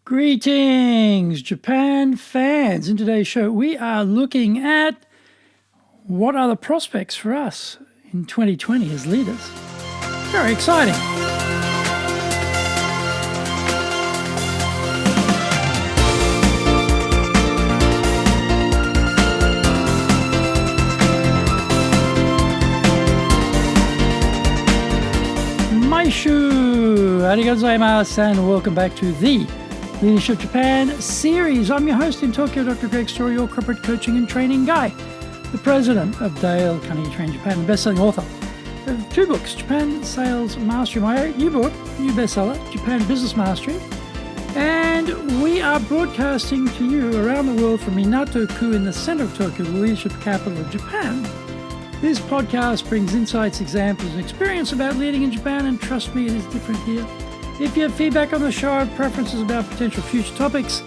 Greetings, Japan fans. In today's show, we are looking at what are the prospects for us in 2020 as leaders. Very exciting. Maishu, arigatou gozaimasu, and welcome back to the Leadership Japan series. I'm your host in Tokyo, Dr. Greg Story, your corporate coaching and training guy, the president of Dale Carnegie Training Japan, and best-selling author of two books, Japan Sales Mastery, my new book, new bestseller, Japan Business Mastery. And we are broadcasting to you around the world from Minato-ku in the center of Tokyo, the leadership capital of Japan. This podcast brings insights, examples, and experience about leading in Japan, and trust me, it is different here. If you have feedback on the show, preferences about potential future topics,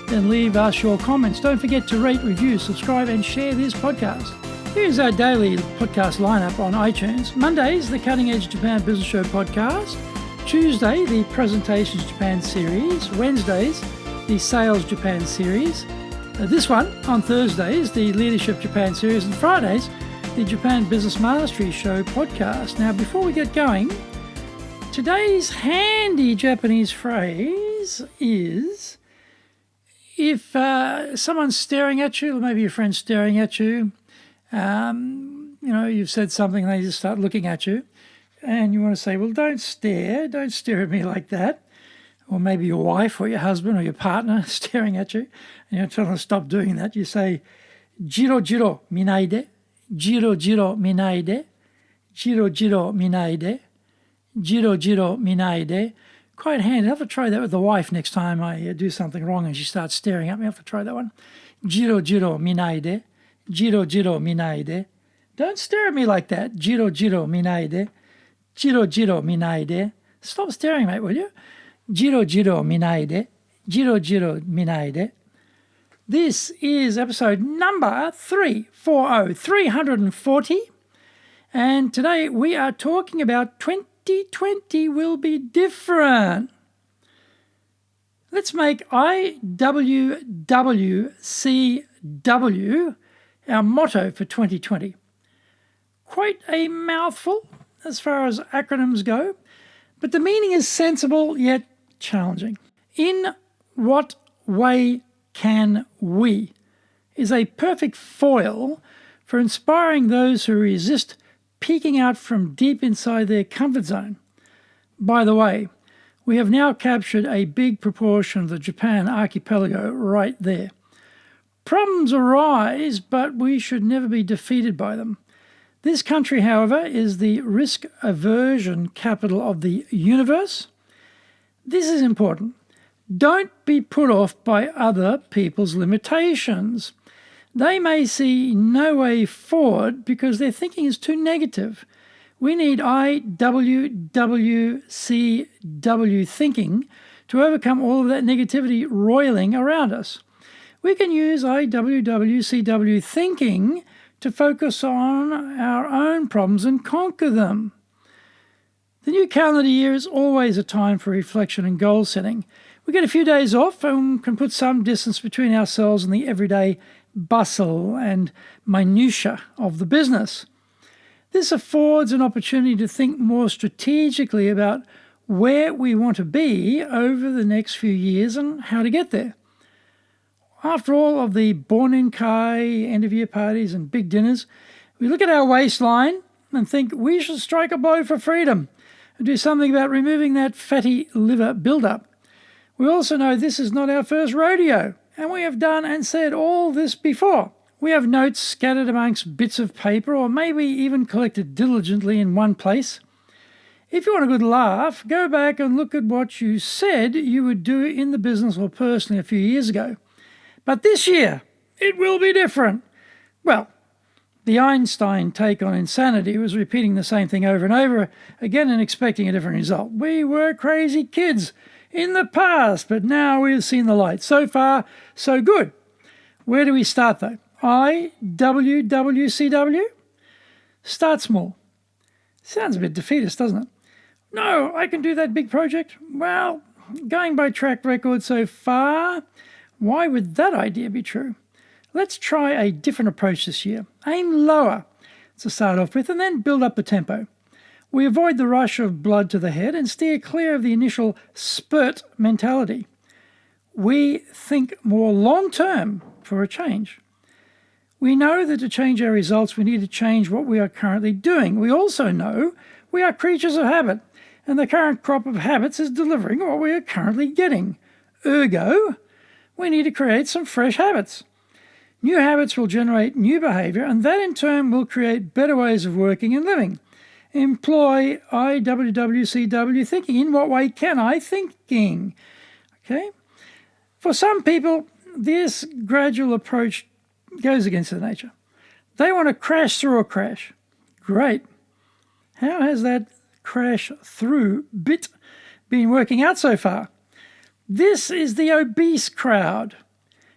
then leave us your comments. Don't forget to rate, review, subscribe, and share this podcast. Here's our daily podcast lineup on iTunes. Mondays, the Cutting Edge Japan Business Show podcast. Tuesday, the Presentations Japan series. Wednesdays, the Sales Japan series. This one on Thursdays, the Leadership Japan series. And Fridays, the Japan Business Mastery Show podcast. Now, before we get going, today's handy Japanese phrase is if someone's staring at you, or maybe your friend's staring at you, you've said something and they just start looking at you, and you want to say, well, don't stare at me like that. Or maybe your wife or your husband or your partner staring at you, and you're trying to stop doing that. You say, jiro jiro minaide, jiro jiro minaide, jiro jiro minaide. Jiro jiro minaide. Quite handy. I have to try that with the wife next time I do something wrong and she starts staring at me. I have to try that one. Jiro jiro minaide. Jiro jiro minaide. Don't stare at me like that. Jiro jiro minaide. Jiro jiro minaide. Stop staring, mate, will you? Jiro jiro minaide. Jiro jiro minaide. This is episode number 340. And today we are talking about 2020 will be different. Let's make IWWCW our motto for 2020. Quite a mouthful as far as acronyms go, but the meaning is sensible yet challenging. In what way can we is a perfect foil for inspiring those who resist peeking out from deep inside their comfort zone. By the way, we have now captured a big proportion of the Japan archipelago right there. Problems arise, but we should never be defeated by them. This country, however, is the risk aversion capital of the universe. This is important. Don't be put off by other people's limitations. They may see no way forward because their thinking is too negative. We need IWWCW thinking to overcome all of that negativity roiling around us. We can use IWWCW thinking to focus on our own problems and conquer them. The new calendar year is always a time for reflection and goal setting. We get a few days off and can put some distance between ourselves and the everyday bustle and minutiae of the business. This affords an opportunity to think more strategically about where we want to be over the next few years and how to get there. After all of the Borninkai, end-of-year parties and big dinners, we look at our waistline and think we should strike a blow for freedom and do something about removing that fatty liver buildup. We also know this is not our first rodeo, and we have done and said all this before. We have notes scattered amongst bits of paper or maybe even collected diligently in one place. If you want a good laugh, go back and look at what you said you would do in the business or personally a few years ago. But this year, it will be different. Well, the Einstein take on insanity was repeating the same thing over and over again and expecting a different result. We were crazy kids in the past, but now we've seen the light. So far, so good. Where do we start, though? IWWCW? Start small. Sounds a bit defeatist, doesn't it? No, I can do that big project. Well, going by track record so far, why would that idea be true? Let's try a different approach this year. Aim lower to start off with and then build up the tempo. We avoid the rush of blood to the head and steer clear of the initial spurt mentality. We think more long-term for a change. We know that to change our results, we need to change what we are currently doing. We also know we are creatures of habit, and the current crop of habits is delivering what we are currently getting. Ergo, we need to create some fresh habits. New habits will generate new behavior, and that in turn will create better ways of working and living. Employ IWWCW thinking. In what way can I thinking? Okay. For some people, this gradual approach goes against their nature. They want to crash through a crash. Great. How has that crash through bit been working out so far? This is the obese crowd,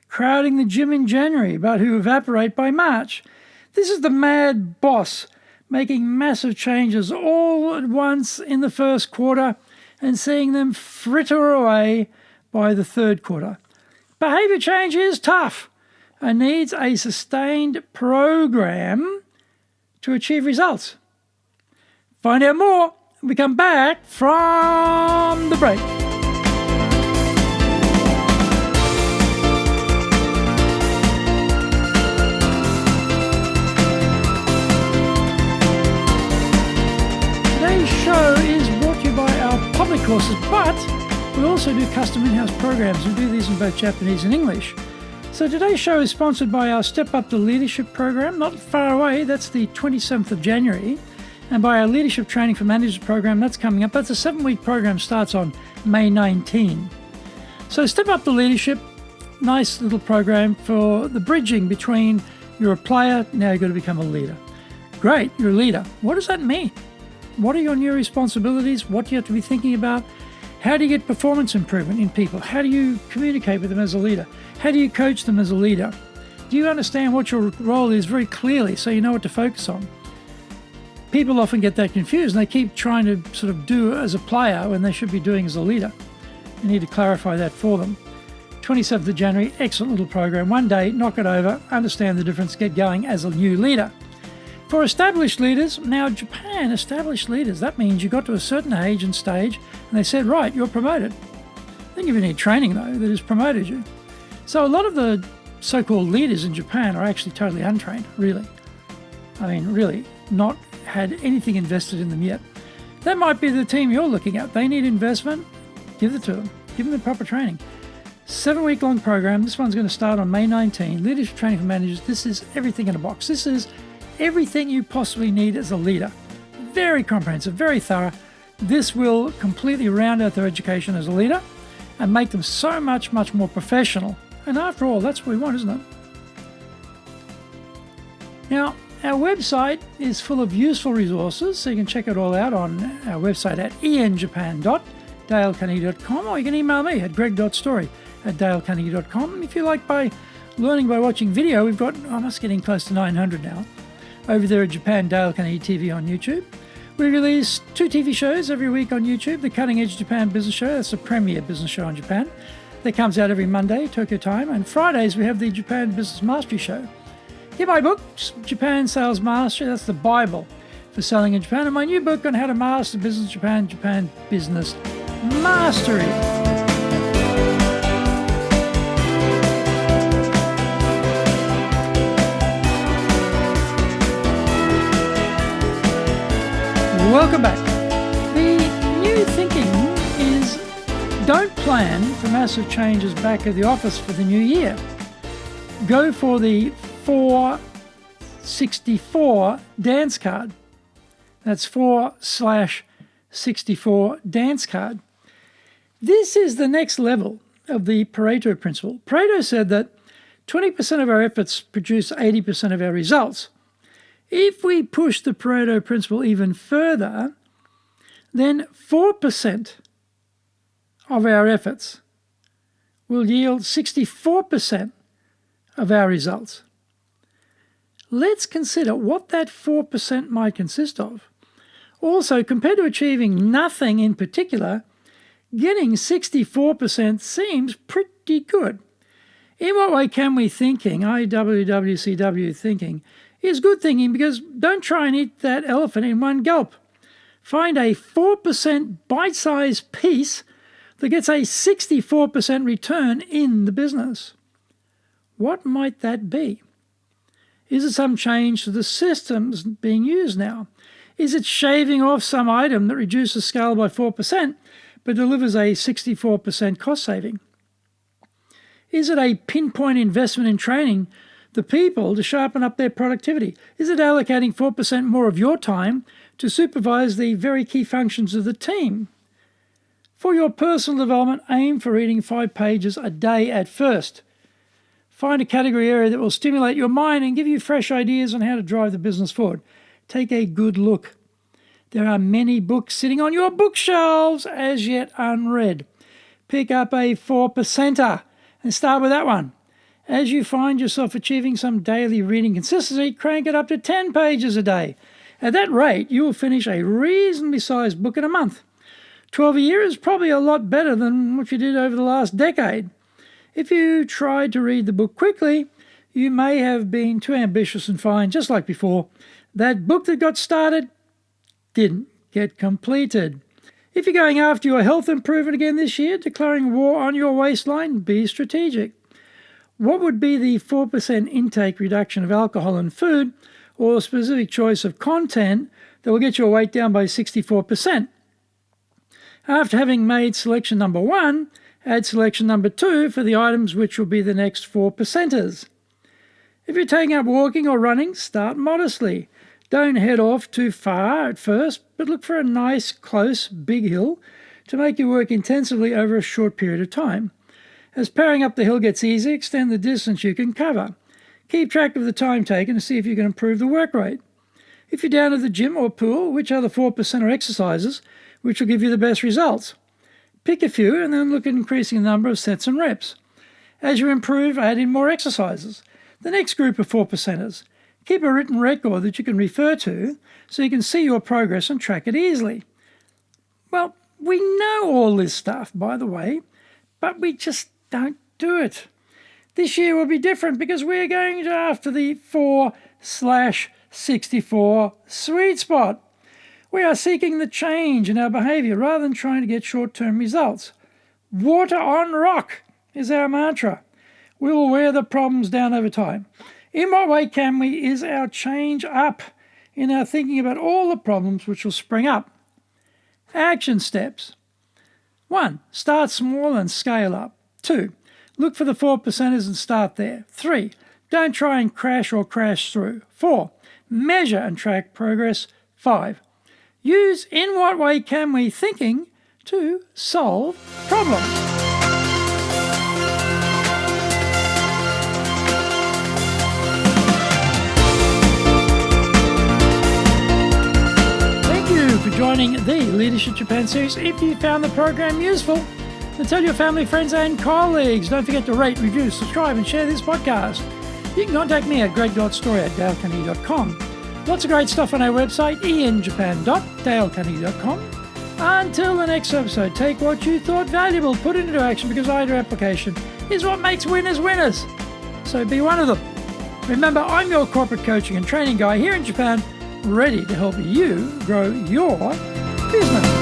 crowding the gym in January, but who evaporate by March. This is the mad boss making massive changes all at once in the first quarter and seeing them fritter away by the third quarter. Behavior change is tough and needs a sustained program to achieve results. Find out more when we come back from the break. Today's show is brought to you by our public courses, but we also do custom in-house programs and do these in both Japanese and English. So today's show is sponsored by our Step Up to Leadership program, not far away, that's the 27th of January, and by our Leadership Training for Managers program, that's coming up. That's a 7-week program, starts on May 19. So Step Up to Leadership, nice little program for the bridging between you're a player, now you've got to become a leader. Great, you're a leader. What does that mean? What are your new responsibilities? What do you have to be thinking about? How do you get performance improvement in people? How do you communicate with them as a leader? How do you coach them as a leader? Do you understand what your role is very clearly so you know what to focus on? People often get that confused and they keep trying to sort of do as a player when they should be doing as a leader. You need to clarify that for them. 27th of January, excellent little program. One day, knock it over, understand the difference, get going as a new leader. For established leaders, now Japan, established leaders, that means you got to a certain age and stage and they said, right, you're promoted. I think if you need training though, that has promoted you. So a lot of the so-called leaders in Japan are actually totally untrained, really. I mean, really, not had anything invested in them yet. That might be the team you're looking at. They need investment, give it to them. Give them the proper training. 7-week long program. This one's going to start on May 19. Leadership Training for Managers. This is everything in a box. This is everything you possibly need as a leader. Very comprehensive, very thorough. This will completely round out their education as a leader and make them so much, much more professional. And after all, that's what we want, isn't it? Now, our website is full of useful resources, so you can check it all out on our website at enjapan.dalecarnegie.com, or you can email me at greg.story@dalecarnegie.com. If you like by learning by watching video, we've got, I must getting close to 900 now, over there at Japan Dale Carnegie TV on YouTube. We release 2 TV shows every week on YouTube. The Cutting Edge Japan Business Show, that's the premier business show in Japan. That comes out every Monday, Tokyo time. And Fridays, we have the Japan Business Mastery Show. Get my book, Japan Sales Mastery. That's the Bible for selling in Japan. And my new book on how to master business Japan, Japan Business Mastery. Welcome back. The new thinking is don't plan for massive changes back at the office for the new year. Go for the 4/64 dance card. That's 4/64 dance card. This is the next level of the Pareto principle. Pareto said that 20% of our efforts produce 80% of our results. If we push the Pareto principle even further, then 4% of our efforts will yield 64% of our results. Let's consider what that 4% might consist of. Also, compared to achieving nothing in particular, Getting 64% seems pretty good. In what way can we thinking, IWWCW thinking, is good thinking because don't try and eat that elephant in one gulp. Find a 4% bite-sized piece that gets a 64% return in the business. What might that be? Is it some change to the systems being used now? Is it shaving off some item that reduces scale by 4% but delivers a 64% cost saving? Is it a pinpoint investment in training the people to sharpen up their productivity? Is it allocating 4% more of your time to supervise the very key functions of the team? For your personal development, aim for reading 5 pages a day at first. Find a category area that will stimulate your mind and give you fresh ideas on how to drive the business forward. Take a good look. There are many books sitting on your bookshelves as yet unread. Pick up a 4%er and start with that one. As you find yourself achieving some daily reading consistency, crank it up to 10 pages a day. At that rate, you will finish a reasonably sized book in a month. 12 a year is probably a lot better than what you did over the last decade. If you tried to read the book quickly, you may have been too ambitious and find, just like before, that book that got started didn't get completed. If you're going after your health improvement again this year, declaring war on your waistline, be strategic. What would be the 4% intake reduction of alcohol and food, or a specific choice of content that will get your weight down by 64%? After having made selection number 1, add selection number 2 for the items which will be the next 4%ers. If you're taking up walking or running, start modestly. Don't head off too far at first, but look for a nice, close, big hill to make you work intensively over a short period of time. As powering up the hill gets easier, extend the distance you can cover. Keep track of the time taken to see if you can improve the work rate. If you're down at the gym or pool, which are the 4% exercises which will give you the best results? Pick a few and then look at increasing the number of sets and reps. As you improve, add in more exercises. The next group of 4%ers. Keep a written record that you can refer to so you can see your progress and track it easily. Well, we know all this stuff, by the way, but we just don't do it. This year will be different because we're going after the 4/64 sweet spot. We are seeking the change in our behavior rather than trying to get short-term results. Water on rock is our mantra. We will wear the problems down over time. In what way can we is our change up in our thinking about all the problems which will spring up. Action steps. 1. Start small and scale up. 2. Look for the 4%ers and start there. 3. Don't try and crash or crash through. 4. Measure and track progress. 5. Use in what way can we thinking to solve problems. Thank you for joining the Leadership Japan series. If you found the program useful, then tell your family, friends and colleagues. Don't forget to rate, review, subscribe and share this podcast. You can contact me at greg.story@dalecarnegie.com. Lots of great stuff on our website, injapan.dalecarnegie.com. Until the next episode, take what you thought valuable, put it into action, because either application is what makes winners winners. So be one of them. Remember, I'm your corporate coaching and training guy here in Japan, ready to help you grow your business.